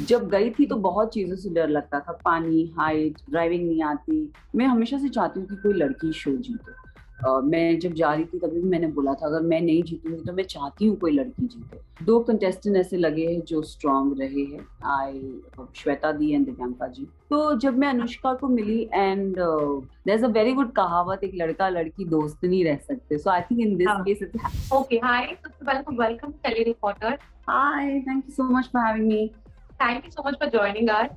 जब गई थी तो बहुत चीजों से डर लगता था, पानी, हाइट, ड्राइविंग नहीं आती। मैं हमेशा से चाहती हूँ कि कोई लड़की शो जीते। मैं जब जा रही थी तभी भी मैंने बोला था अगर मैं नहीं जीतूंगी तो मैं चाहती हूँ कोई लड़की जीते। दो कंटेस्टेंट ऐसे लगे हैं जो स्ट्रांग रहे हैं, आई श्वेता दी एंड दिव्यांका जी। तो जब मैं अनुष्का को मिली and there is a very good कहावत, एक लड़का लड़की दोस्त नहीं रह सकते, so I think in this हाँ. Case it's. Okay, hi. Welcome to TellyReporter. Hi, thank you so much for having me. Thank you so much for joining us.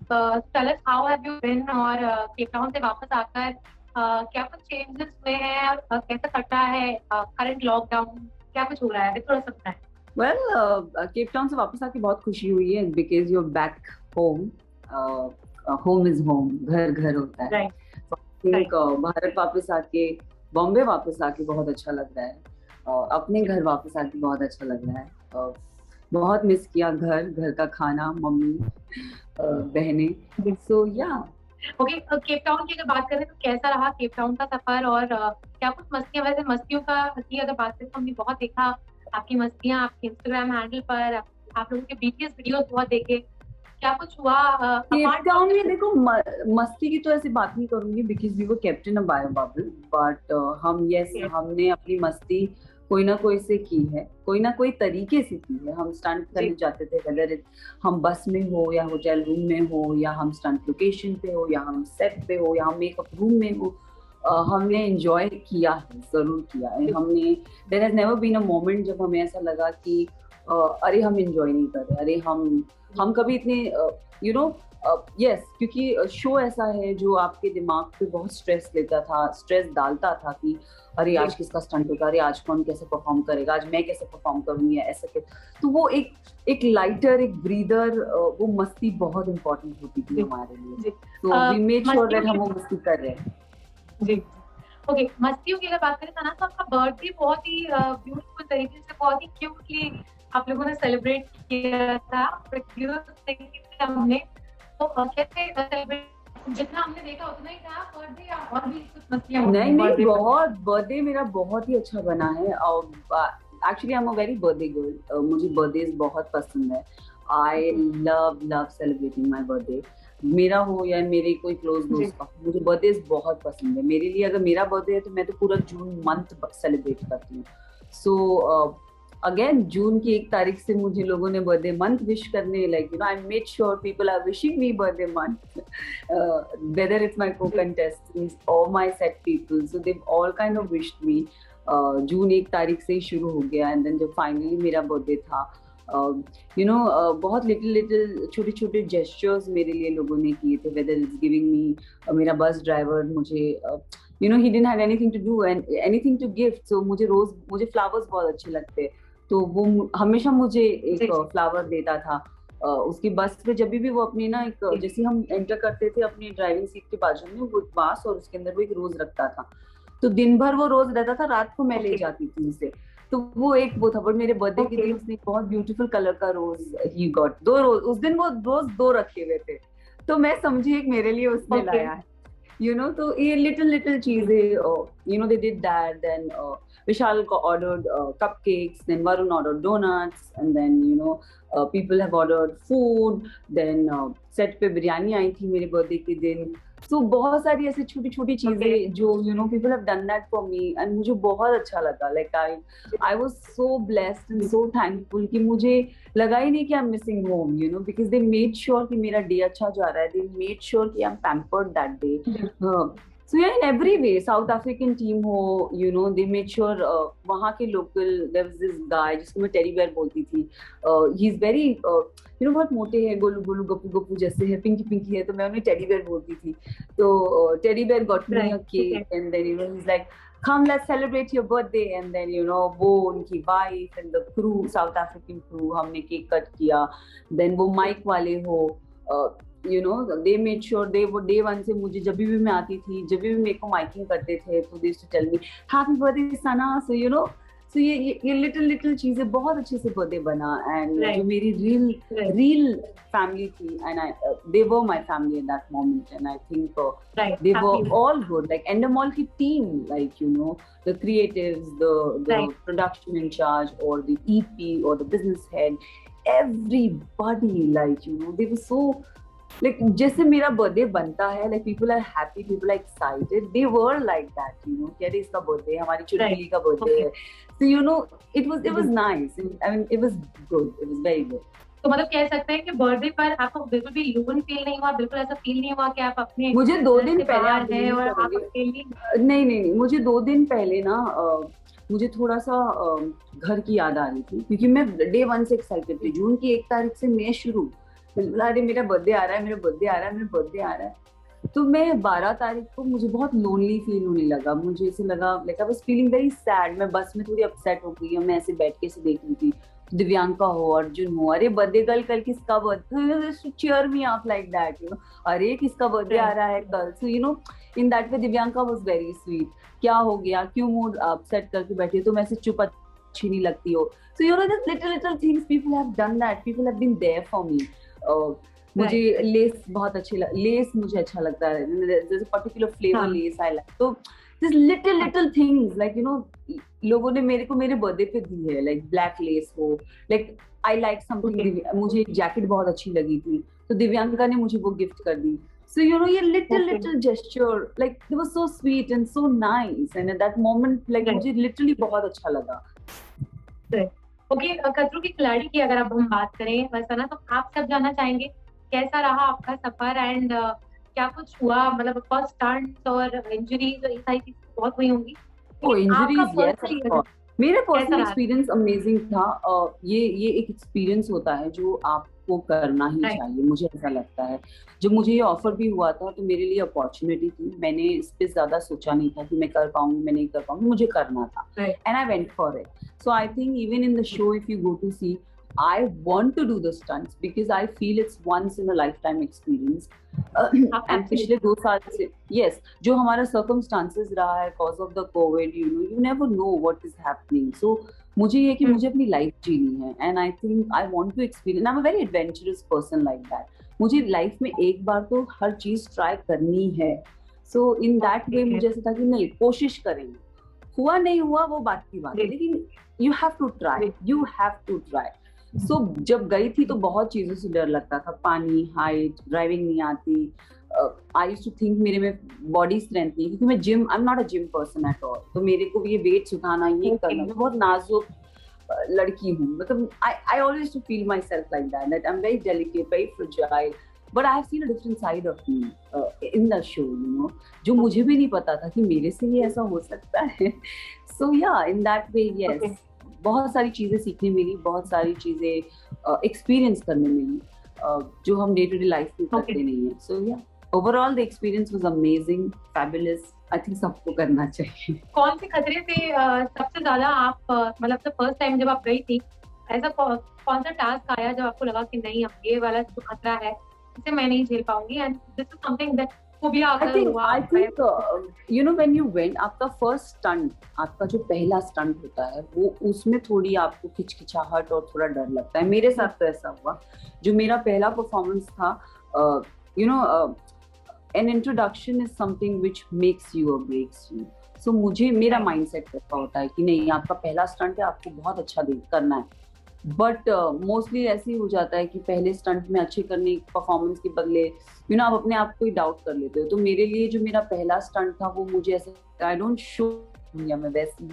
Tell us how have you been और Cape Town से वापस आकर क्या कुछ changes हुए हैं और कैसा कट रहा है करंट लॉकडाउन, क्या कुछ हो रहा है, अभी थोड़ा सा बताएं. वेल, केप टाउन से वापस आके बहुत खुशी हुई है because you are back home. Home is home, घर घर होता है। राइट. थिंक भारत वापस आके, बॉम्बे वापस आके बहुत अच्छा लग रहा है। अपने घर वापस आके बहुत अच्छा लग रहा है। बहुत मिस किया घर, घर का खाना, मम्मी, बहनें, सो या। ओके, केप टाउन की अगर बात करें तो कैसा रहा केप टाउन का सफर और क्या कुछ मस्तियां, वैसे मस्तियों का की अगर बात करें तो हमने बहुत देखा आपकी मस्तियां आपके इंस्टाग्राम हैंडल पर, आप लोगों के बीटीएस वीडियोस बहुत देखे, क्या कुछ हुआ केप अपार्ट फ्रॉम टाउन में द देखो, मस्ती की तो ऐसी बात नहीं करूंगी because we were kept in a bio bubble, but hmm, yes, so. हमने अपनी मस्ती कोई ना कोई से की है, कोई ना कोई तरीके से की है। हम स्टंट जी. करने जाते थे, वेदर हम बस में हो या होटल रूम में हो या हम स्टंट लोकेशन पे हो या हम सेट पे हो या हम मेकअप रूम में हो, हमने एंजॉय किया है, जरूर किया है हमने। There has never been a moment जब हमें ऐसा लगा कि अरे हम एंजॉय नहीं कर रहे, अरे हम कभी इतने यू नो, यस, क्योंकि शो ऐसा है जो आपके दिमाग पे बहुत स्ट्रेस लेता था, स्ट्रेस डालता था कि अरे आज किसका स्टंट होगा, अरे आज कौन कैसे परफॉर्म करेगा, आज मैं कैसे परफॉर्म करूंगी, ऐसा के। तो वो एक लाइटर, एक ब्रीदर, वो मस्ती बहुत इंपॉर्टेंट होती थी हमारे लिए। जी. तो वी मेड श्योर मस्तियों दैट की. हम वो मस्ती कर रहे हैं। जी. ओके, मस्तियों की अगर बात करें ना तो आपका बर्थडे बहुत ही ब्यूटीफुल तरीके से, बहुत ही क्यूटली आप लोगों ने सेलिब्रेट किया था. वीडियोस देखी थी हमने, तो कैसे सेलिब्रेट, जितना हमने देखा उतना ही था बर्थडे या और भी कुछ मस्तियां होती नहीं हैं नहीं, बर्थडे पर? बहुत, बर्थडे मेरा बहुत ही अच्छा बना है। और actually I am a very birthday girl, मुझे बर्थडे बहुत पसंद है। I love love celebrating my birthday, मेरा हो या मेरे कोई क्लोज जी. दोस्त का, मुझे बर्थडे बहुत पसंद है। मेरे लिए अगर मेरा बर्थडे है तो मैं तो पूरा जून मंथ सेलिब्रेट करती हूँ। सो अगेन, जून की 1 तारीख से मुझे लोगों ने बर्थडे मंथ विश करने, like you know, I made sure people are wishing me birthday month, whether it's my co-contestants or my set people, so they've all kind of wished me. जून 1 तारीख से ही शुरू हो गया एंड देन जब finally मेरा birthday था, you know, बहुत little little छोटे छोटे जेस्चर्स मेरे लिए लोगों ने किए थे, वेदर इट्स गिविंग मी, मेरा बस ड्राइवर मुझे, you know, he didn't have anything to do and anything to gift, so मुझे फ्लावर्स बहुत अच्छे लगते, तो वो हमेशा मुझे एक जी. फ्लावर देता था। उसकी बस पे जब भी वो अपनी ना, एक जैसे हम एंटर करते थे अपनी ड्राइविंग सीट के बाजू में वो एक बास और उसके अंदर वो एक रोज रखता था, तो दिन भर वो रोज रहता था, रात को मैं ले ओके. जाती थी उसे। तो वो एक वो था, बट मेरे बर्थडे के ओके. दिन उसने एक बहुत ब्यूटीफुल कलर का रोज, ही गॉट 2 रोज, उस दिन वो रोज 2 रखे हुए थे, तो मैं समझी एक मेरे लिए उसने ओके. लाया है, you know, तो ये little little चीजें, you know, they did that. Then Vishal ordered cupcakes, then Varun ordered donuts, and then, you know, people have ordered food. Then set पे बिरयानी आई थी मेरे बर्थडे के दिन। So बहुत सारी ऐसी छोटी छोटी ओके. चीजें जो, you know, people have done that for me and मुझे बहुत अच्छा लगा, like I was so blessed and so thankful कि मुझे लगा ही नहीं कि I'm missing home, you know, because they made sure कि मेरा डे अच्छा जा रहा है, they made sure कि I'm pampered that day. So yeah, in every way, South African team हो, you know, they made sure, वहाँ के local, there was this guy जिसको मैं टेडी बेयर बोलती थी, he's very, you know, बहुत मोटे हैं, गोलू गोलू गप्पू गप्पू जैसे है, पिंकी पिंकी है, तो मैं उन्हें टेडी बेयर बोलती थी। तो teddy bear got me a cake and then, you know, he's like, come let's celebrate your birthday, and then, you know, वो उनकी wife and the crew, South African crew, हमने केक कट किया। then वो mic वाले हो, you know, they made sure, they वो day one से मुझे जब भी मैं आती थी, जब भी मेरे को माइकिंग करते थे, तो they used to tell me happy birthday Sana, so you know, so ये little little चीजें बहुत अच्छे से बर्थडे बना, and जो मेरी real family थी, and they were my family in that moment, and I think they were all good, like Endemol की team, like, you know, the creatives, the production in charge, or the EP or the business head, everybody, like, you know, they were so, like, जैसे मेरा birthday बनता है, like people are happy, people are excited, they were like that, you know, कि अरे इसका birthday, हमारी चुटकुली का birthday है, so you know, it was nice, I mean it was good, it was very good. तो मतलब कह सकते हैं कि बर्थडे पर आपको बिल्कुल भी लोन फील नहीं हुआ, बिल्कुल ऐसा फील नहीं हुआ कि आप अपने मुझे 2 दिन पहले, आप है और आप अकेली? नहीं, मुझे 2 दिन पहले ना मुझे थोड़ा सा घर की याद आ रही थी, क्योंकि मैं डे 1 से एक्साइटेड थी। जून की 1 तारीख से मैं शुरू, अरे मेरा बर्थडे आ रहा है, मेरा बर्थडे आ रहा है, मेरा बर्थडे आ रहा है। तो मैं 12 तारीख को मुझे बहुत लोनली फील होने लगा, मुझे ऐसे लगा, like I was feeling very sad. मैं बस में थोड़ी अपसेट हो गई, मैं ऐसे बैठ के ऐसे देख रही थी, दिव्यांका हो, अर्जुन हो, अरे बर्थडे कल किसका birthday, cheer me up like that, you know, अरे किसका बर्थडे आ रहा है कल। So you know, in that way Divyanka was very sweet. क्या हो गया, क्यों मूड अपसेट करके बैठी हो, तुम ऐसे चुप अच्छी नहीं लगती हो। So you know, just little things, people have done that, people have been there for me. मुझे लेस बहुत अच्छी लेस मुझे अच्छा लगता है, there's a particular flavor lace I like. तो this little things, like you know, लोगों ने मेरे को मेरे बर्थडे पे दी है, लाइक ब्लैक लेस हो, लाइक आई लाइक समथिंग, मुझे जैकेट बहुत अच्छी लगी थी तो दिव्यांका ने मुझे वो गिफ्ट कर दी। So you know, ये little gesture, like they were so sweet and so nice, and at that moment, like मुझे literally बहुत अच्छा लगा। ओके, खतरों की खिलाड़ी की अगर अब हम बात करें वैसा ना, तो आप सब जानना चाहेंगे कैसा रहा आपका सफर, एंड क्या कुछ हुआ, मतलब फर्स्ट स्टंट्स और इंजरीज और ये सारी चीजें बहुत हुई होंगी। इंजरीज, यस, मेरा पर्सनल एक्सपीरियंस अमेजिंग था। ये एक एक्सपीरियंस होता है जो आपको करना ही चाहिए, मुझे ऐसा लगता है। जब मुझे ये ऑफर भी हुआ था तो मेरे लिए अपॉर्चुनिटी थी, मैंने इस पे ज्यादा सोचा नहीं था कि मैं कर पाऊंगी, मैं नहीं कर पाऊंगी, मुझे करना था, and I went for it. So I think even in the show, if you go to see, I want to do the stunts because I feel it's once in a lifetime experience. And पिछले 2 साल से, yes, जो हमारा circumstances रहा है cause of the COVID, you know, you never know what is happening. So मुझे ये कि मुझे अपनी life जीनी है, and I think I want to experience. I'm a very adventurous person like that. मुझे life में एक बार तो हर चीज try करनी है. So in that way मुझे ऐसा था कि नहीं, कोशिश करेंगे, हुआ नहीं हुआ वो बात की बात है, लेकिन you have to try, you have to try. So, जब गई थी तो बहुत चीजों से डर लगता था, पानी, हाइट, ड्राइविंग नहीं आती। आई यूज्ड टू थिंक मेरे में बॉडी स्ट्रेंथ नहीं, क्योंकि मैं gym, I am not a gym person at all, तो मेरे को भी ये वेट्स उठाना, ये करना, मैं बहुत नाजुक लड़की हूँ, मतलब I always to feel my self like that I am very delicate, very fragile, but I have seen a different side of me in the show, you know, जो मुझे भी नहीं पता था कि मेरे से ये ऐसा हो सकता है। सो या, इन दैट वे, यस, बहुत सारी चीजें सीखने मिली, बहुत सारी चीजें एक्सपीरियंस करने मिली, जो हम डे टू डे लाइफ में करते नहीं है। सो या, overall the experience was amazing, fabulous. I think सबको करना चाहिए। कौन से खतरे से सबसे ज्यादा आप, मतलब द फर्स्ट टाइम जब आप गई थी, ऐसा कौन सा टास्क आया जब आपको लगा कि नहीं, अब ये वाला जो खतरा है इसे मैं नहीं झेल पाऊंगी, and this is something that I think you know, when you went, आपका फर्स्ट स्टंट, आपका जो पहला स्टंट होता है, वो उसमें थोड़ी आपको खिचखिचाहट और थोड़ा डर लगता है। मेरे साथ तो ऐसा हुआ, जो मेरा पहला परफॉर्मेंस था, you know, an introduction is something which makes you or breaks you. So मुझे, मेरा माइंडसेट ऐसा होता है कि नहीं, आपका पहला स्टंट है, आपको बहुत अच्छा करना है, बट मोस्टली ऐसे ही हो जाता है कि पहले स्टंट में अच्छे करने परफॉर्मेंस के बदले, यू नो, आप अपने आप को ही डाउट कर लेते हो। तो मेरे लिए जो मेरा पहला स्टंट था, वो मुझे ऐसे, आई डोंट शो दुनिया में वैसे,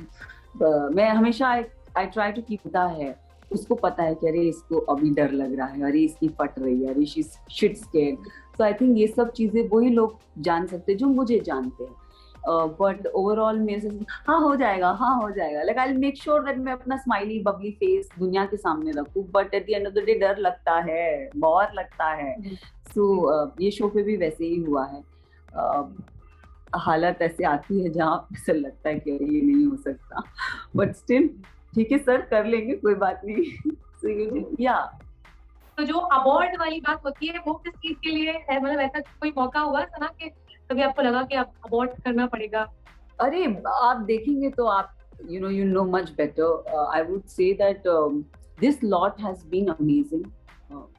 मैं हमेशा आई ट्राई टू कीप पता है, उसको पता है कि अरे इसको अभी डर लग रहा है, अरे इसकी फट रही है, अरे she is shit scared. So I think ये सब चीजें वही लोग जान सकते हैं जो मुझे जानते हैं। बट ओवरऑल मेरे से हाँ हो जाएगा, like I will make sure that मैं अपना स्माइली बबली फेस दुनिया के सामने रखूं, but at the end of the day डर लगता है, बहुत लगता है। सो ये शो पे भी वैसे ही हुआ है, हालत ऐसे आती है जहाँ ऐसा लगता है कि ये नहीं हो सकता, बट स्टिल ठीक है सर, कर लेंगे, कोई बात नहीं। सो या, तो जो अवार्ड वाली बात होती है वो किस चीज के लिए है, मतलब ऐसा कोई मौका हुआ था ना कि कभी आपको लगा कि आप अबॉर्ट करना पड़ेगा? अरे आप देखेंगे तो आप, you know much better. I would say that this lot has been amazing,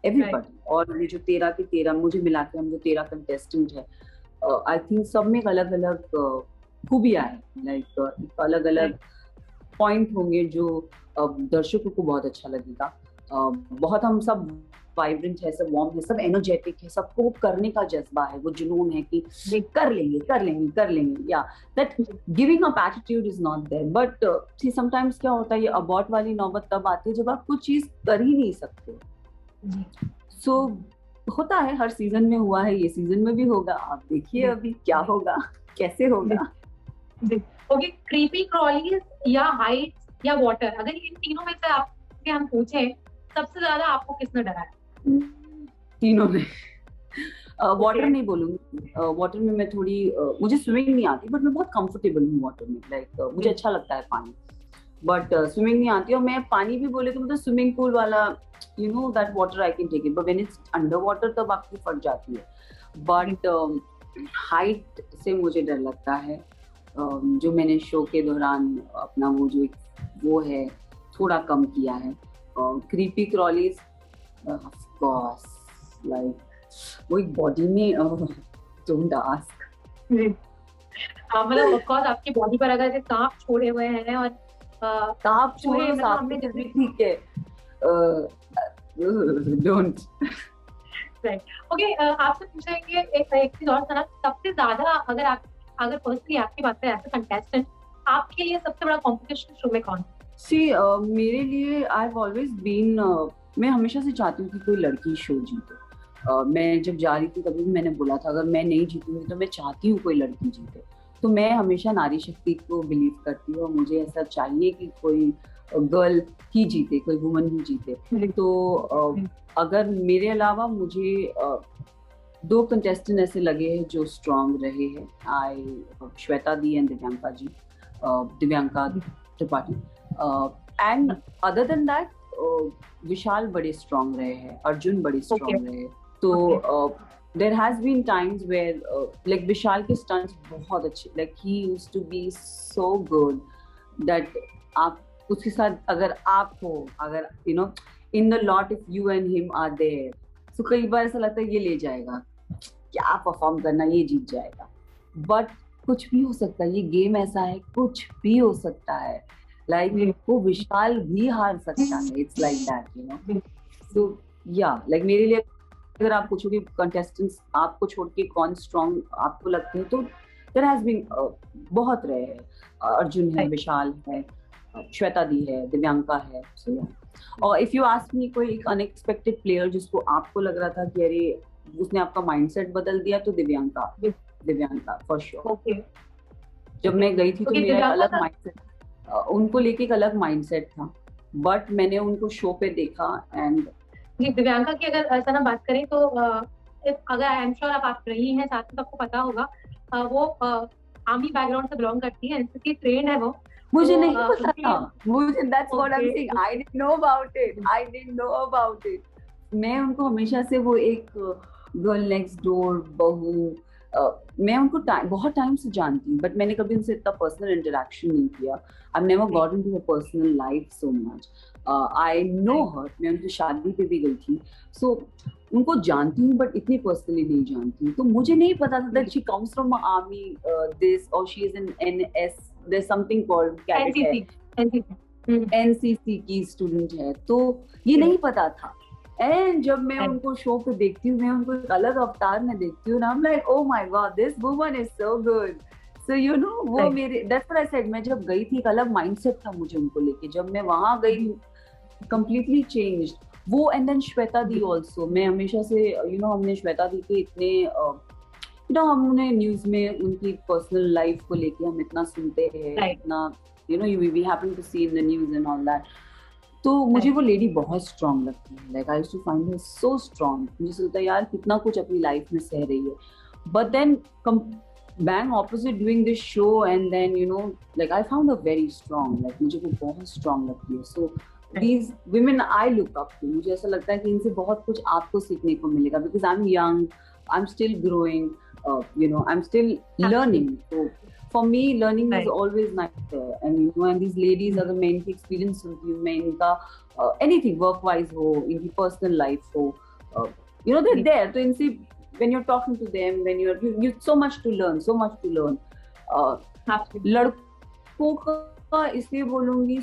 everybody. Right. और ये जो 13 के 13 मुझे मिला के हम जो 13 कंटेस्टेंट है, आई थिंक सब में अलग अलग खूबियां है, लाइक अलग अलग पॉइंट होंगे जो दर्शकों को बहुत अच्छा लगेगा। बहुत हम सब वाइब्रेंट है, सब वार्म है, सब एनर्जेटिक है, सबको करने का जज्बा है, वो जुनून है कि कर लेंगे कर लेंगे कर लेंगे, या that giving up attitude is not there. But see sometimes क्या होता है, ये अबॉर्ट वाली नौबत तब आती है जब आप कुछ चीज कर ही नहीं सकते। सो होता है, हर सीजन में हुआ है, ये सीजन में भी होगा, आप देखिए अभी क्या होगा, कैसे होगा। ओके, क्रीपी क्रॉलीज या हाइट्स या वाटर, अगर इन तीनों में से आपसे हम पूछे सबसे ज्यादा आपको किसने डराया? तीनों में। वाटर नहीं बोलूंगी, वाटर में मैं थोड़ी मुझे स्विमिंग नहीं आती, बट मैं बहुत कंफर्टेबल हूँ वाटर में, लाइक मुझे अच्छा लगता है पानी, बट स्विमिंग नहीं आती। और मैं पानी भी बोले तो मतलब स्विमिंग पूल वाला, you know that water I can take it, but when it's under water तब आपकी फट जाती है। बट हाइट से मुझे डर लगता है, जो मैंने शो के दौरान अपना वो है थोड़ा कम किया है। क्रीपी क्रॉलीज ऑफ कोर्स, लाइक वो एक बॉडी में, डोंट आस्क। मतलब ऑफ कोर्स आपकी बॉडी पर अगर सांप छोड़े हुए हैं और सांप छोड़े, हमने जब भी ठीक है, डोंट। राइट, ओके, आपसे पूछेंगे एक चीज और सना, सबसे ज्यादा अगर पर्सनली आपकी बात करें एज अ कंटेस्टेंट, आपके लिए सबसे बड़ा कंपटीशन शो में कौन? सी मेरे लिए आई हैव ऑलवेज बीन, मैं हमेशा से चाहती हूँ कि कोई लड़की शो जीते। मैं जब जा रही थी तभी भी मैंने बोला था अगर मैं नहीं जीतूंगी तो मैं चाहती हूँ कोई लड़की जीते। तो मैं हमेशा नारी शक्ति को बिलीव करती हूँ, और मुझे ऐसा चाहिए कि कोई गर्ल ही जीते, कोई वुमन ही जीते। तो अगर मेरे अलावा मुझे 2 कंटेस्टेंट ऐसे लगे हैं जो स्ट्रॉन्ग रहे हैं, Shweta di and Divyanka ji, Divyanka Tripathi, and other than that Vishal बड़े स्ट्रॉन्ग रहे हैं, अर्जुन बड़े स्ट्रॉन्ग रहे हैं। तो there has been times where like Vishal के स्टंट्स बहुत अच्छे, like he used to be so good that आप उसके साथ अगर आप हो, अगर you know in the lot if you and him are there, तो कई बार ऐसा लगता है ये ले जाएगा, क्या परफॉर्म करना, ये जीत जाएगा। बट कुछ भी हो सकता है, ये गेम ऐसा है, कुछ भी हो सकता है, लाइक वो विशाल भी हार सकता है, it's like that, you know. So yeah like मेरे लिए अगर आप पूछोगे कंटेस्टेंट्स आपको छोड़ के कौन स्ट्रॉन्ग आपको लगते हैं, तो देयर हैज बीन बहुत रहे हैं, अर्जुन है, विशाल है, श्वेता दी है, दिव्यांका है। सो या, और इफ यू आस्क मी कोई एक अनएक्सपेक्टेड प्लेयर जिसको आपको लग रहा था कि अरे उसने आपका माइंडसेट बदल दिया, तो दिव्यांका फॉर श्योर। जब मैं गई थी तो मेरा एक अलग माइंडसेट, उनको लेके एक अलग माइंडसेट था, बट मैंने उनको शो पे देखा एंड दिव्यांका की अगर ऐसा ना बात करें तो अगर आई एम श्योर आप रही हैं साथ में, आपको पता होगा वो आर्मी बैकग्राउंड से बिलोंग करती है, एनसीसी ट्रेंड है वो। मुझे नहीं पता था, मुझे that's what I am saying, I didn't know about it. मैं उनको हमेशा से वो एक गर्ल नेक्स्ट डोर बहू, मैं उनको बहुत टाइम से जानती हूँ, बट मैंने कभी उनसे इतना पर्सनल इंटरेक्शन नहीं किया। I never got into her personal life so much. I know her, मैं उनकी शादी पे भी गई थी, सो उनको जानती हूँ बट इतनी पर्सनली नहीं जानती हूँ। तो मुझे नहीं पता था that she comes from army this और she is in NS, there something called NCC की स्टूडेंट है, तो ये नहीं पता था। एंड जब मैं उनको शो पे देखती हूँ, मैं उनको एक अलग अवतार में देखती हूँ, I am like oh my God, this woman is so good. So you no वो मेरे, दैट्स व्हाट आई सेड, मैं जब गई थी एक अलग माइंडसेट था मुझे उनको लेके, जब मैं वहां गई कंप्लीटली चेंज्ड वो। And then Shweta di also, मैं हमेशा से यू नो हमने श्वेता दी के इतने यू नो हमने न्यूज में उनकी पर्सनल लाइफ को लेके हम इतना सुनते हैं, इतना you know we happen to see in the news and all that. तो मुझे वो लेडी बहुत स्ट्रॉन्ग लगती है, like I used to find her so strong. मुझे लगता है यार कितना कुछ अपनी लाइफ में सह रही है, but then bang opposite doing this show and then you know like I found her very strong, like मुझे वो बहुत strong लगती है। So these women I look up to, मुझे ऐसा लगता है कि इनसे बहुत कुछ आपको सीखने को मिलेगा, because I'm young, I'm still growing, you know I'm still learning, so for me learning is always nice, and you know and these ladies अगर मैं इनकी experience सुनती हूँ, मैं इनका anything work wise हो, इनकी personal life हो, you know they're there, तो इनसे when you're talking to them, when you so much to learn, लड़कों का इसलिए बोलूंगी,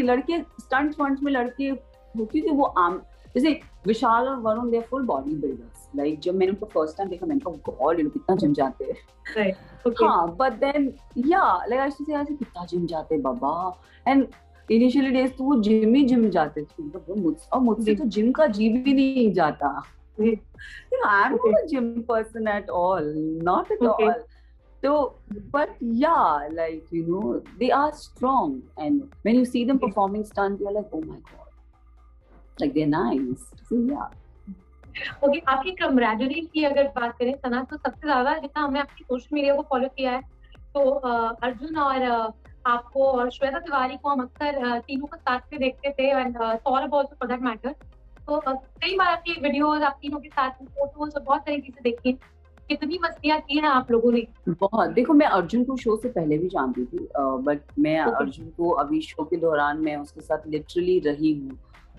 लड़के स्टंट फंड्स में लड़के होती थी वो आम, जैसे विशाल और वरुण दे फुल बॉडी बिल्डर्स, लाइक जब मैंने उनको फर्स्ट टाइम देखा मैंने कहा गॉड ये कितना जिम जाते हैं। Right. Okay. हाँ, बट देन या लाइक आई से ऐसे कितना जिम जाते बाबा, एंड इनिशियली डेज तो वो जिम जाते थे, मतलब मुझसे तो जिम का जी भी नहीं जाता। I am not a gym person at all, not at all. So, but yeah, like, you know, they are strong, and when you see them performing stunts, you're like, oh my god, like they're nice. So yeah. Okay, आपकी camaraderie की अगर बात करें सना, तो सबसे ज्यादा जितना हमने आपकी सोशल मीडिया को फॉलो किया है, तो अर्जुन और आपको और श्वेता तिवारी को हम अक्सर तीनों को साथ में देखते थे, and Saurabh also for that matter. तो कई बार आपकी वीडियोस, आप तीनों के साथ फोटोज और बहुत सारी चीजें देखी हैं। कितनी मस्तियां की हैं आप लोगों ने? बहुत। देखो, मैं अर्जुन को शो से पहले भी जानती थी, बट मैं अर्जुन को अभी शो के दौरान मैं उसके साथ लिटरली रही हूँ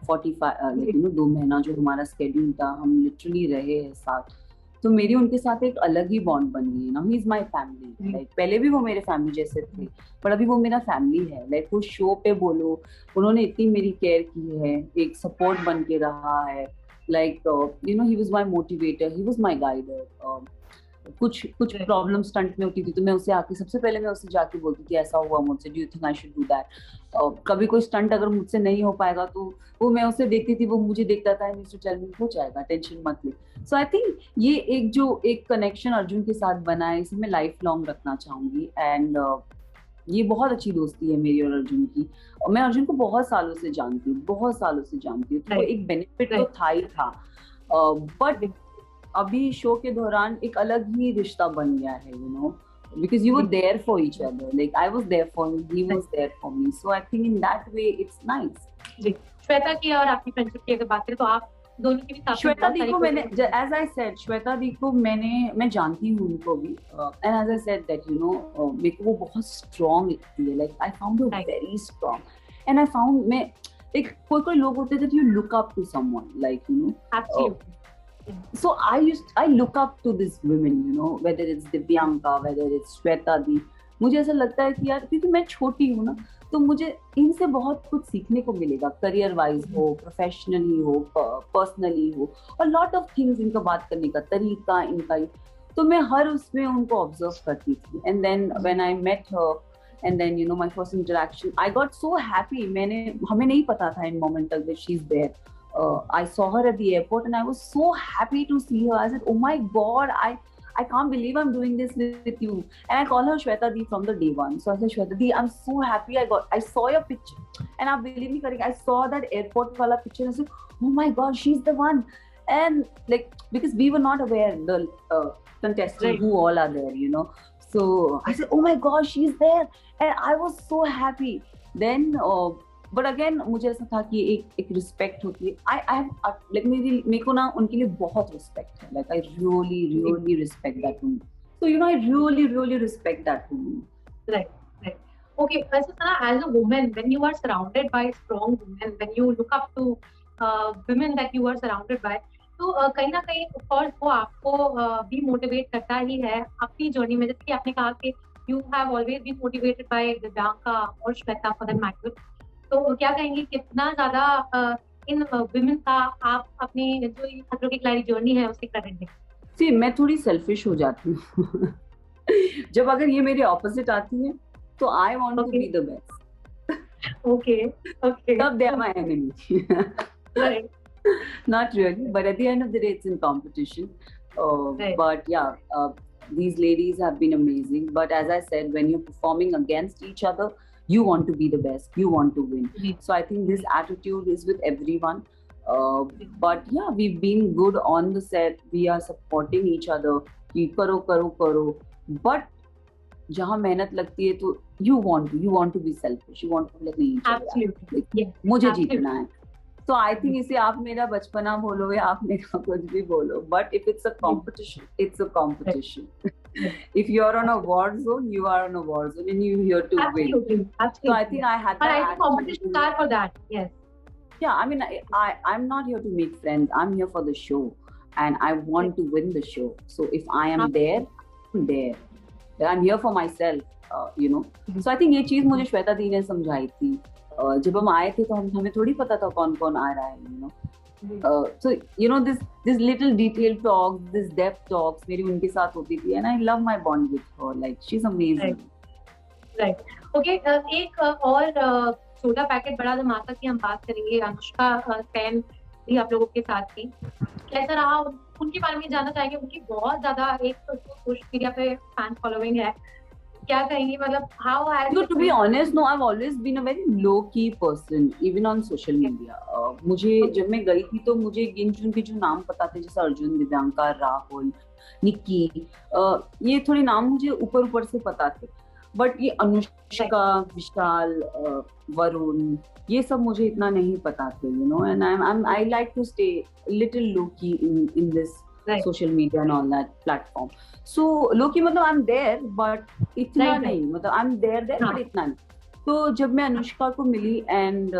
45 2 महीना जो हमारा स्केड्यूल था, हम लिटरली रहे हैं साथ। तो मेरी उनके साथ एक अलग ही बॉन्ड बन गई ना। He is my family, like पहले भी वो मेरे फैमिली जैसे थे, पर अभी वो मेरा फैमिली है। लाइक वो शो पे बोलो, उन्होंने इतनी मेरी केयर की है, एक सपोर्ट बन के रहा है। Like you know, he was my motivator, he was my guider. कुछ प्रॉब्लम स्टंट में होती थी तो मैं उसे आके, सबसे पहले मैं उसे जाके बोलती थी ऐसा हुआ मुझसे, do you think I should do that. कभी कोई स्टंट अगर मुझसे नहीं हो पाएगा तो वो मैं उसे देखती थी, वो मुझे देखता था, मिस्टर टेल मी हो जाएगा, टेंशन मत ले। सो आई थिंक ये एक कनेक्शन अर्जुन के साथ बना है, इसे मैं लाइफ लॉन्ग रखना चाहूंगी। एंड ये बहुत अच्छी दोस्ती है मेरी और अर्जुन की। और मैं अर्जुन को बहुत सालों से जानती हूँ, तो एक बेनिफिट तो था ही था। बट अभी शो के दौरान एक अलग ही रिश्ता बन गया है, you know, because you were there for each other, like I was there for him, he was there for me, so I think in that way it's nice. जी, श्वेता की और आपकी फ्रेंडशिप की अगर बात करें तो आप दोनों की भी साथ में, श्वेता दी को मैंने, as I said, श्वेता दी को मैं जानती हूँ उनको भी, and as I said that, you know, मेरे को वो बहुत strong लगती है, like I found her very strong, and I found मैं एक कोई लोग होते हैं that you look up to someone, like, you know, absolutely. So I look up to these women, you know, whether it's Divyanka, whether it's Shweta Di. मुझे ऐसा लगता है कि यार, क्योंकि मैं छोटी हूँ ना, तो मुझे इनसे बहुत कुछ सीखने को मिलेगा, करियर वाइज हो, प्रोफेशनली हो, पर्सनली हो, और लॉट ऑफ थिंग्स, इनका बात करने का तरीका इनका ही, तो मैं हर उसमें उनको ऑब्जर्व करती थी। And then when I met her, and then, you know, my first interaction, I got so happy. हमें नहीं पता था in momental that she's there. I saw her at the airport and I was so happy to see her. I said, oh my god, I can't believe I'm doing this with you. And I call her Shweta Di from the day one. So I said, Shweta Di, I'm so happy I saw your picture. And I believe me correct, I saw that airport wala picture and I said, oh my god, she's the one. And like, because we were not aware, the contestants who all are there, you know. So I said, oh my god, she's there. And I was so happy. Then but again मुझे ऐसा था कि एक respect होती है। I like मेरे को ना उनके लिए बहुत रिस्पेक्ट है, like I really respect that woman, so you know, I really respect that woman. Right. Okay, so Sana, as a woman, when you are surrounded by strong women, when you look up to women that you are surrounded by, तो कहीं ना कहीं of course वो आपको भी motivate करता ही है अपनी जर्नी में। जैसे कि आपने कहा कि you have always been motivated by Divyanka और श्वेता for that matter, तो क्या कहेंगे कितना ज्यादा इन विमेन का आप अपनी जो खतरों की खिलाड़ी जर्नी है उससे करेंगे? सी, मैं थोड़ी सेल्फिश हो जाती हूँ जब अगर ये मेरे ऑपोजिट आती है तो I want to be the best. Okay, तब they are my enemy. Right, not really, but at the end of the day it's in competition. But yeah, these ladies have been amazing, but as I said, when you're performing against each other, you want to be the best, you want to win. So I think this attitude is with everyone, but yeah, we've been good on the set, we are supporting each other कि करो, but जहाँ मेहनत लगती है तो you want to be selfish, you want to be like नहीं, absolutely, मुझे जीतना है। So I think इसे आप मेरा बचपना बोलो या आप मेरा कुछ भी बोलो, but if it's a competition, it's a competition. If you're on a war zone, you are on a war zone and you're here to win. Absolutely. So I think I had that. But I think competitions are for that. Yes. Yeah, I mean, I'm not here to make friends. I'm here for the show, and I want to win the show. So if I am there, I'm there. I'm here for myself. You know. So I think ये चीज मुझे श्वेता दी ने समझाई थी, जब हम आए थे तो हमें थोड़ी पता था कौन कौन आ रहा है, you know. So you know this little detailed talks, this depth talks मेरी उनके साथ होती थी, and I love my bond with her. Like she's amazing. Right. Okay, एक और छोटा पैकेट बड़ा धमाका की हम बात करेंगे. अनुष्का सेन भी आप लोगों के साथ थी. कैसा रहा? उनके बारे में जानना चाहेंगे. उनकी बहुत ज्यादा एक सोशल मीडिया पे फैन फॉलोइंग है. क्या कहेंगे, मतलब how has No, to be honest, no, I've always been a very low key person, even on social media. मुझे जब मैं गई थी तो मुझे गिन चुन के जो नाम पता थे, जैसे अर्जुन, दिव्यांका, राहुल, निक्की, ये थोड़े नाम मुझे ऊपर ऊपर से पता थे. बट ये अनुष्का, विशाल, वरुण, ये सब मुझे इतना नहीं पता थे, you know. And I like to stay little low key in this social media and all that platform. So low-key मतलब I'm there, but इतना नहीं, मतलब I'm there but इतना नहीं. तो जब मैं अनुष्का को मिली and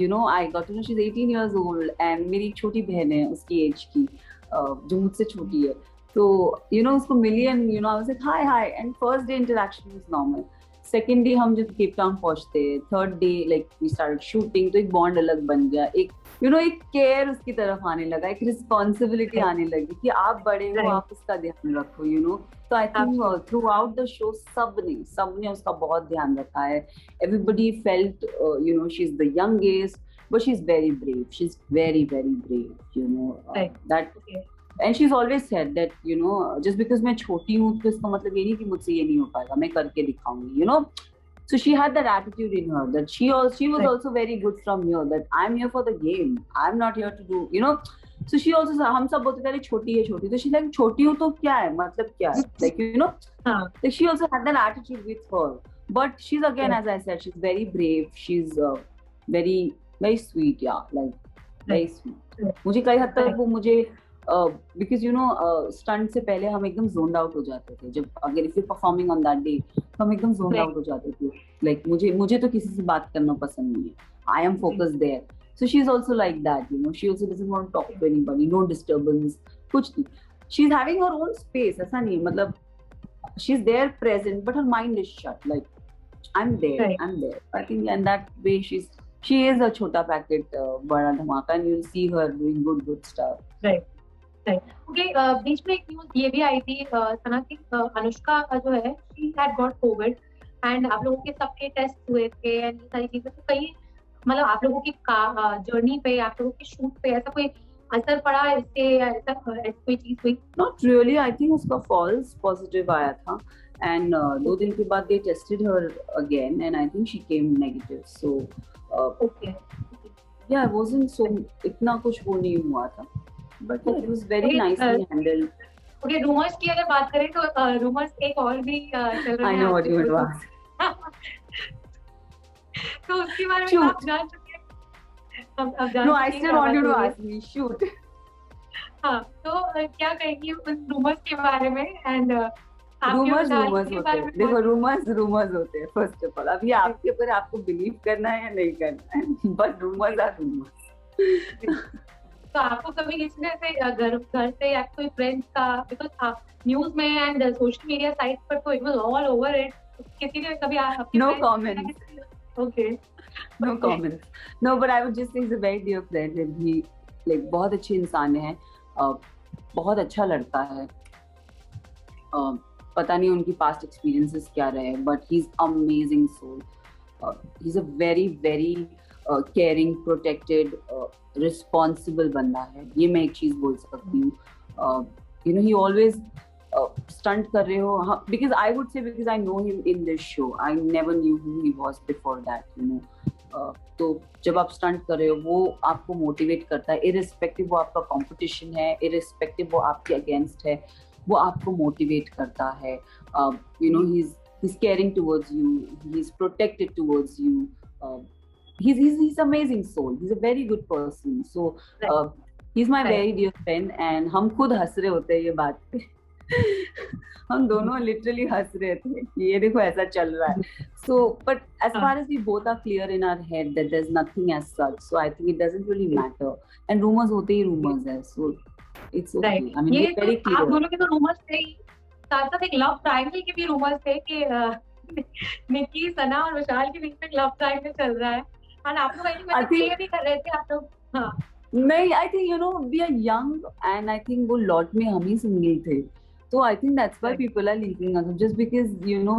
you know I got to know she's 18 years old and मेरी एक छोटी बहन है उसकी एज की, जो मुझसे छोटी है. तो you know उसको मिली and you know I was like hi and first day interaction was normal. Second day हम जब केप टाउन पहुंचते, third day like we started shooting, तो एक बॉन्ड अलग बन गया. एक यू नो एक केयर उसकी तरफ आने लगा, एक रिस्पॉन्सिबिलिटी आने लगी कि आप बड़े हो, आप उसका ध्यान रखो, यू नो. तो I think through out the show सबने उसका बहुत ध्यान रखा है. Everybody felt you know she is the youngest but she is very brave, she is very very brave, you know. That And she's always said that, you know, just because मैं छोटी हूँ तो इसका मतलब ये नहीं कि मुझसे ये नहीं हो पाएगा, मैं करके दिखाऊंगी, you know. So she had that attitude in her that she was also very good from here, that I'm here for the game, I'm not here to do, you know. So she also, हम सब बोलते थे छोटी है, तो she's like छोटी हूँ तो क्या है, मतलब क्या है, like you know. Like she also had that attitude with her, but she's again, as I said, she's very brave, she's very very sweet, yeah, like very sweet. मुझे कई हद तक वो मुझे बिकॉज यू नो स्टंट से पहले हम एकदम जोन्ड आउट हो जाते थे. जब अगर if you performing on that day तो हम एकदम जोन्ड आउट हो जाते थे. लाइक मुझे तो किसी से बात करना पसंद नहीं है, I am focused there. So she is also like that, you know. She also doesn't want to talk to anybody, no disturbance, कुछ नहीं. She is having her own space, ऐसा नहीं, मतलब she is there present but her mind is shut, like I am there. I think and that way she is a छोटा packet बड़ा धमाका, and you will see her doing good stuff. Right. Okay, बीच में एक news ये भी आई थी सना की, अनुष्का का जो है she had got Covid and आप लोगों के सबके टेस्ट हुए थे एंड ये सारी चीजें. तो कहीं मतलब आप लोगों की जर्नी पे, आप लोगों के शूट पे ऐसा कोई असर पड़ा इससे, ऐसा कोई चीज हुई? Not really. आई थिंक उसका फॉल्स पॉजिटिव आया था एंड 2 दिन के बाद they tested her again and I think she came negative. So okay, yeah it wasn't so, इतना कुछ वो नहीं हुआ था. But it was very nicely handled. Okay, rumors की अगर बात करें तो rumors एक और भी चल रहे हैं. I know what you want to ask. तो उसके बारे में आप जान चुके हैं? No, I still want you to ask me. Shoot. हाँ, तो क्या कहेंगी उन rumors के बारे में? And rumors होते हैं. देखो rumors होते हैं. First of all, अब ये आपके ऊपर, आपको believe करना है या नहीं करना है. But rumors are rumors. तो आपको कभी किसी ने ऐसे घर से या कोई फ्रेंड्स का, बिकॉज न्यूज में एंड सोशल मीडिया साइट पर तो it was all over it, किसी ने कभी आपके no comments? Okay, no comments. No, but I would just say he is a very dear friend and he like बहुत अच्छे इंसान है, बहुत अच्छा लड़का है. पता नहीं उनकी पास्ट एक्सपीरियंसेस क्या रहे, but he is amazing soul. He is a very very caring, protected, responsible बंदा है. ये मैं एक चीज बोल सकती हूँ. You know he always stunt कर रहे हो, because I would say, because I know him in this show, I never knew who he was before that, you know. तो जब आप स्टंट कर रहे हो वो आपको मोटिवेट करता है, इररिस्पेक्टिव वो आपका कंपटीशन है, इररिस्पेक्टिव वो आपके अगेंस्ट है, वो आपको मोटिवेट करता है. You know he is caring towards you, he is protected towards you. He's amazing soul. He's a very good person. So he's my very dear friend and हम खुद हंस रहे होते हैं ये बात पे. हम दोनों लिटरली हंस रहे थे कि ये देखो ऐसा चल रहा है. So but as far as we both are clear in our head that there's nothing as such, so I think it doesn't really matter. And rumors होते ही rumors है, so it's okay. I mean it's very clear. आप दोनों के तो rumors थे ही, साथ साथ एक लव ट्रायंगल के भी rumors थे कि निक्की, सना और विशाल के बीच में लव ट्रायंगल चल रहा है. और आप लोग आई थिंक I वैसे think प्ले भी कर रहे थे आप लोग. हाँ. नहीं, I think we are young and I think वो lot में हम ही सिंगल थे. So I think that's why Right. people are leaving us just because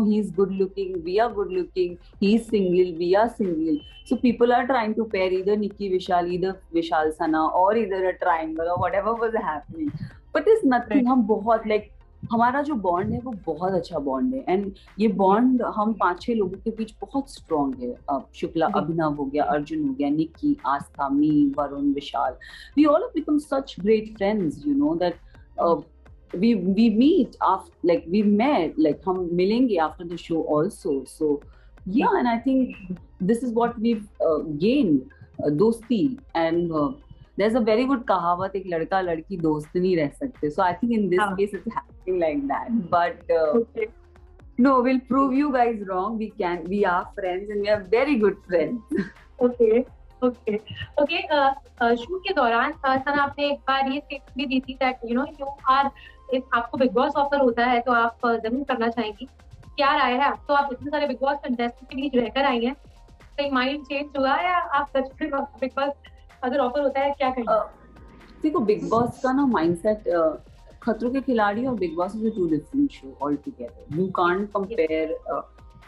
he's good looking, we are good looking, he's single, we are single. So people are trying to pair either Nikki Vishal, either Vishal Sana, or either a triangle or whatever was happening. But there's nothing. Right. हम बहुत like हमारा जो bond है वो बहुत अच्छा bond है and ये बॉन्ड हम 5-6 लोगों के बीच बहुत स्ट्रॉन्ग है. शुक्ला, अभिनव हो गया, अर्जुन हो गया, निक्की, आस्था, मी, वरुण, विशाल. We all have become such great friends, that we meet after, like we met, like हम मिलेंगे after the show also. So yeah, and I think this is what we've gained, दोस्ती. And there's a very good कहावत, एक लड़का लड़की दोस्त नहीं रह सकते. So I think in this case it's happening like that. But no, we'll prove you guys wrong. We are friends and we are very good friends. Okay. Shoot के दौरान सना आपने एक बार ये स्टेटमेंट भी दी थी that you are, if आपको big boss offer होता है तो आप जरूर करना चाहेंगी. क्या राय है? अब तो आप इतने सारे बिग बॉस कंटेस्टेंट के बीच रहकर आई हैं, कहीं माइंड चेंज हुआ या आप सच में बिग बॉस अगर ऑफर होता है क्या कहेंगे? देखो, बिग बॉस का ना माइंडसेट, खतरों के खिलाड़ी और big Boss is 2 different show altogether. You can't compare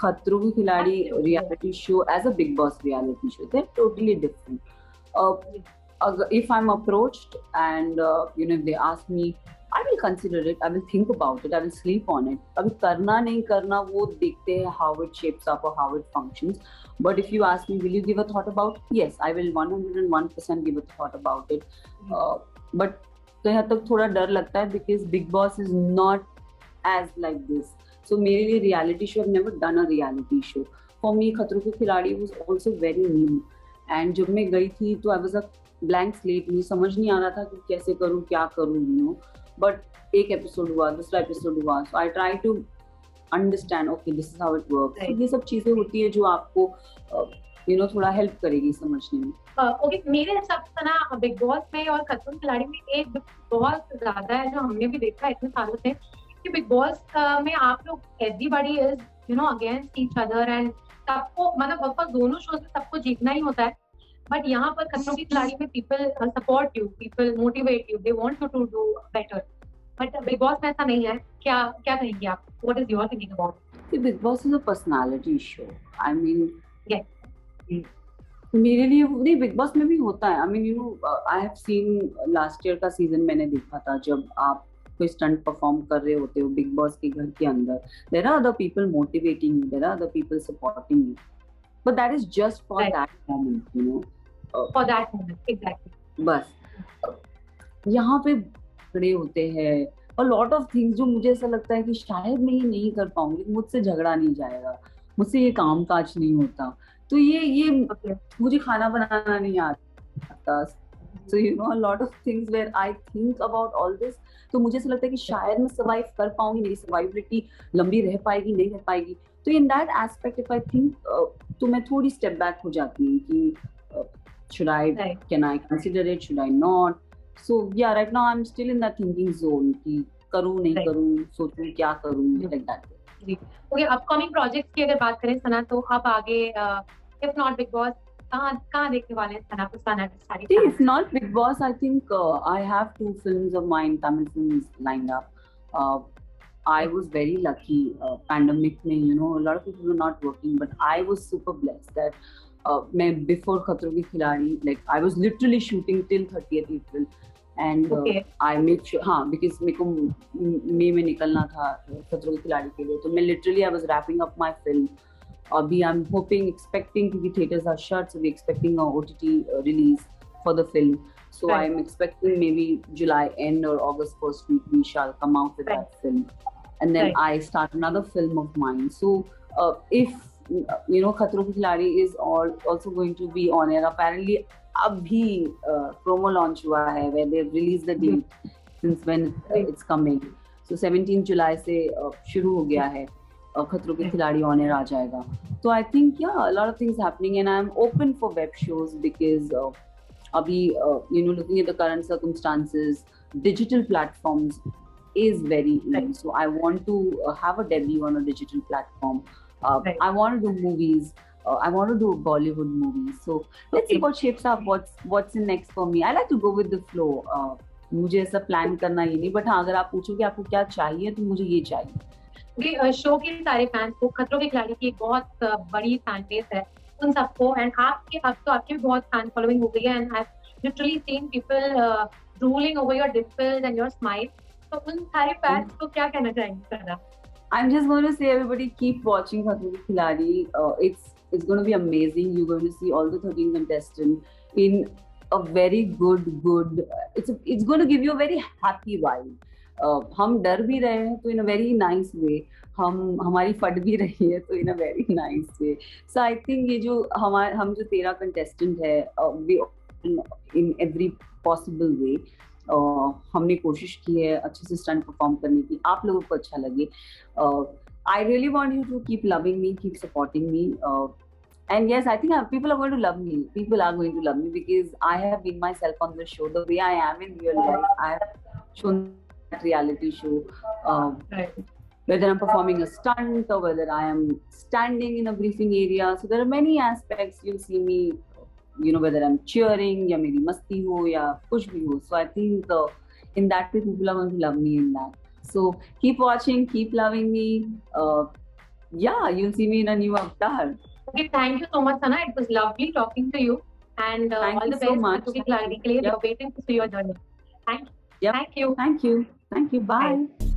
खतरों के खिलाड़ी reality show as a big boss reality show. They're totally different. If I'm approached and if they ask me, I will consider it, I will think about it, I will sleep on it. अभी करना नहीं करना वो देखते हैं how it shapes up or how it functions. But if you ask me, will you give a thought about it? Yes, I will 101% give a thought about it. But कहीं हद तक थोड़ा डर लगता है because Big Boss is not as like this. So मेरे लिए reality show, I've never done a reality show. For me, खतरों के खिलाड़ी was also very new. And जब मैं गई थी तो I was a blank slate. मुझे समझ नहीं आ रहा था कि कैसे करूँ, क्या करूँ, But एक एपिसोड हुआ, दूसरा एपिसोड हुआ. So I try to understand, okay, this is how it works. Right. So ये सब चीजें होती है जो आपको थोड़ा हेल्प करेगी समझने में. ओके, मेरे हिसाब से ना बिग बॉस में और खतरों के खिलाड़ी में एक बहुत ज्यादा है जो हमने भी देखा इतने सालों से कि बिग बॉस में आप लोग everybody is against each other and सबको, मतलब ऑफ कोर्स दोनों शोज में सबको जीतना ही होता है. बट यहाँ पर खतरों के खिलाड़ी में people support you, people motivate you, they want you to do better. But Bigg Boss में ऐसा नहीं है. क्या कहेंगे आप? What is your thinking about? Bigg Boss is a personality show. I mean yes, मेरे लिए नहीं, बिग बॉस में भी होता है. I mean I have seen last year का सीजन मैंने देखा था, जब आप कोई स्टंट परफॉर्म कर रहे होते हो बिग बॉस के घर के अंदर, there are other people motivating you, there are other people supporting you, but that is just for that moment, for that moment. Exactly. बस यहाँ पे खड़े होते हैं और लॉट ऑफ थिंग्स जो मुझे ऐसा लगता है कि शायद मैं ये नहीं कर पाऊंगी, मुझसे झगड़ा नहीं जाएगा, मुझसे ये काम काज नहीं होता, तो ये मुझे खाना बनाना नहीं आता. So a lot of things where I think about all this, तो मुझे ऐसा लगता है कि शायद मैं सर्वाइव कर पाऊंगी, मेरी सर्वाइविलिटी लंबी रह पाएगी, नहीं रह पाएगी. तो in that aspect if I think, तो मैं थोड़ी स्टेप बैक हो जाती हूँ कि should I, can I consider it, should I not? So yeah, right now I'm still in that thinking zone कि करूँ नहीं करूँ, सोचूं क्या करूँ, like that. Okay, upcoming projects की अगर बात करें सना, तो आप आगे इफ नॉट बिग बॉस कहाँ देखने वाले हैं सना को? सना सारी if not Big Boss, I think I have 2 films of mine, Tamil films lined up. I was very lucky, pandemic में, a lot of people were not working, but I was super blessed that मैं before खतरों के खिलाड़ी, like I was literally shooting till 30th April. And I made sure, because मेरे को मई में निकलना था खतरों के खिलाड़ी के लिए, तो मैं literally I was wrapping up my film. अभी I'm hoping, expecting, क्योंकि theaters are shut, so we're expecting a OTT release for the film. So I'm expecting maybe July end or August first week we shall come out with that film. And then I start another film of mine. So if खतरों के खिलाड़ी is also going to be on air. Apparently अभी promo launch हुआ है where they've released the date since when it's coming. So 17 July से शुरू हो गया है, खतरों के खिलाड़ी ऑन एयर आ जाएगा. तो I think a lot of things happening and I'm open for web shows because अभी looking at the current circumstances, digital platforms is very in. So I want to have a debut on a digital platform. I want to do movies. I want to do a Bollywood movie. So let's see what shapes up. What's in next for me. I like to go with the flow. मुझे ऐसा plan करना ही नहीं, but हाँ अगर आप पूछो कि आपको क्या चाहिए तो मुझे ये चाहिए. शो के सारे फैंस को खतरों के खिलाड़ी की एक बहुत बड़ी फैन बेस है उन सबको, एंड आपके अब तो आपकी भी बहुत फैन फॉलोइंग हो गई है, and I literally seen people drooling over your dimples and your smile. तो उन सारे फैंस को क्या कहना चाहेंगे सना? I'm just going to say, everybody keep watching Khatron Ke Khiladi. It's going to be amazing. You're going to see all the 13 contestants in a very good. It's going to give you a very happy vibe. हम डर भी रहे हैं तो in a very nice way. हमारी फट भी रही है तो in a very nice way. So I think ये जो हम जो 13 contestant है, we in every possible way. हमने कोशिश की है अच्छे से स्टंट परफॉर्म करने की, आप लोगों को अच्छा लगे. I really want you to keep loving me, keep supporting me, and yes, I think people are going to love me. People are going to love me because I have been myself on the show the way I am in real life. I have shown that reality show, whether I'm performing a stunt or whether I am standing in a briefing area. So there are many aspects. You'll see me, you know, whether I'm cheering या मेरी मस्ती हो या कुछ भी हो. So I think in that way people are going to love me in that. So keep watching, keep loving me. Yeah, you'll see me in a new avatar. Okay, thank you so much, Sana. It was lovely talking to you, and all the best for the clarity. We are waiting to see your journey. Thank you. Thank you. Bye.